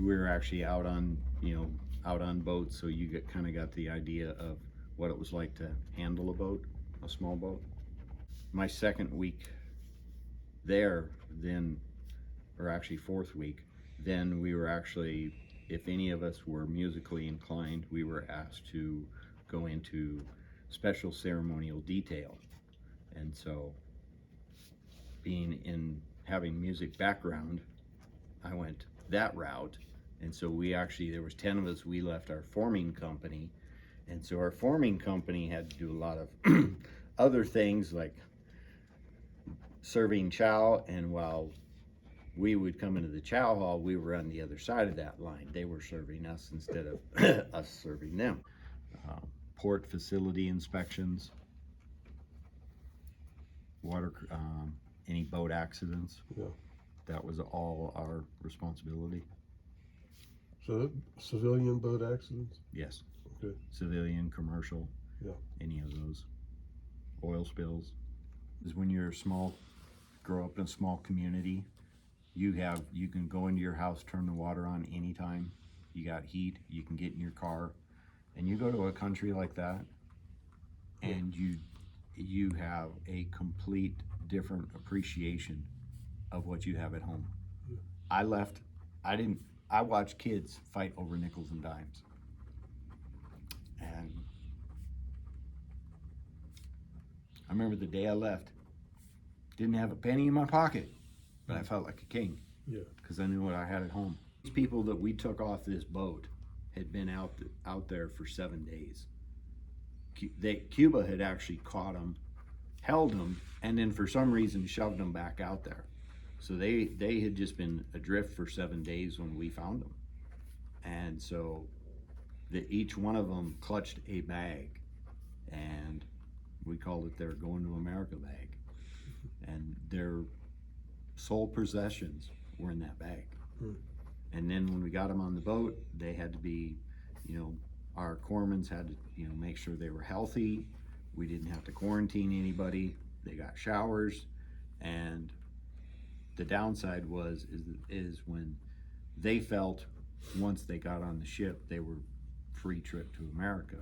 we were actually out on, out on boats, so you kind of got the idea of what it was like to handle a boat, a small boat. My second week there, then, or actually fourth week, then we were actually, if any of us were musically inclined, we were asked to go into special ceremonial detail. And so, having music background, I went that route. And so there was 10 of us, we left our forming company. And so our forming company had to do a lot of other things like serving chow, and while we would come into the chow hall, we were on the other side of that line. They were serving us instead of us serving them. Port facility inspections, water, any boat accidents. Yeah. That was all our responsibility. So civilian boat accidents? Yes. Okay. Civilian, commercial. Yeah. Any of those. Oil spills. Is when you're grow up in a small community, you can go into your house, turn the water on anytime. You got heat, you can get in your car, and you go to a country like that, and you have a complete different appreciation of what you have at home. I watched kids fight over nickels and dimes. And I remember the day I left, didn't have a penny in my pocket, but I felt like a king. Yeah. Because I knew what I had at home. These people that we took off this boat had been out there for 7 days. Cuba had actually caught them, held them, and then for some reason shoved them back out there. So they had just been adrift for 7 days when we found them. And so each one of them clutched a bag, and we called it their Going to America bag. And their sole possessions were in that bag. And then when we got them on the boat, they had to be, our corpsmen had to, make sure they were healthy. We didn't have to quarantine anybody. They got showers. And the downside is when they felt once they got on the ship, they were free trip to America,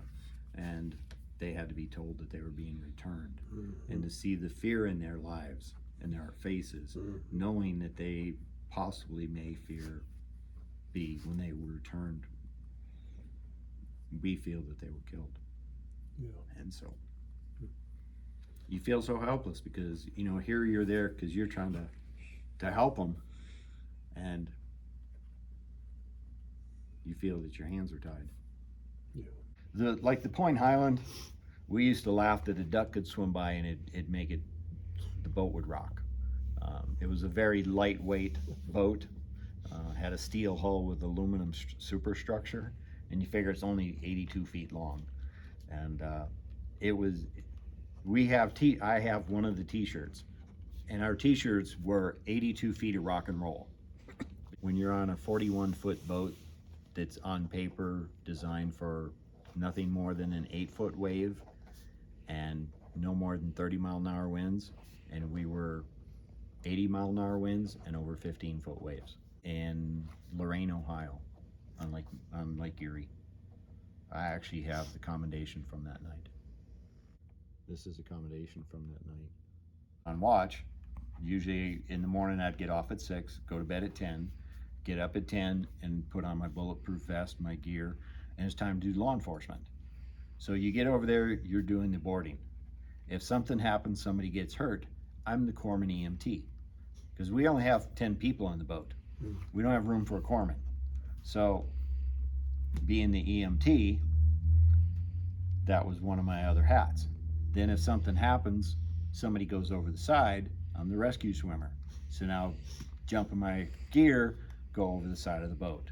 and they had to be told that they were being returned. And to see the fear in their lives and their faces, knowing that they possibly may be when they were returned, we feel that they were killed. Yeah. And so you feel so helpless because here you're there because you're trying to help them, and you feel that your hands are tied. Yeah. Like the Point Highland, we used to laugh that a duck could swim by and it'd make it, the boat would rock. It was a very lightweight boat, had a steel hull with aluminum superstructure, and you figure it's only 82 feet long. And I have one of the t-shirts, and our t-shirts were 82 feet of rock and roll. When you're on a 41-foot boat that's on paper designed for nothing more than an 8-foot wave and no more than 30-mile-an-hour winds, and we were 80-mile-an-hour winds and over 15-foot waves in Lorain, Ohio, on Lake Erie. I actually have the commendation from that night. This is a commendation from that night. On watch, usually in the morning I'd get off at 6, go to bed at 10, get up at 10 and put on my bulletproof vest, my gear, and it's time to do law enforcement. So you get over there, you're doing the boarding. If something happens, somebody gets hurt, I'm the corpsman EMT, because we only have 10 people on the boat. We don't have room for a corpsman. So being the EMT, that was one of my other hats. Then if something happens, somebody goes over the side, I'm the rescue swimmer. So now jump in my gear, go over the side of the boat.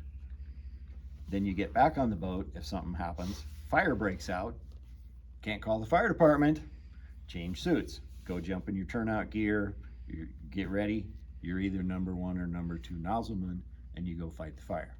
Then you get back on the boat, if something happens, fire breaks out, can't call the fire department, change suits, go jump in your turnout gear, you get ready, you're either number 1 or number 2 nozzleman, and you go fight the fire.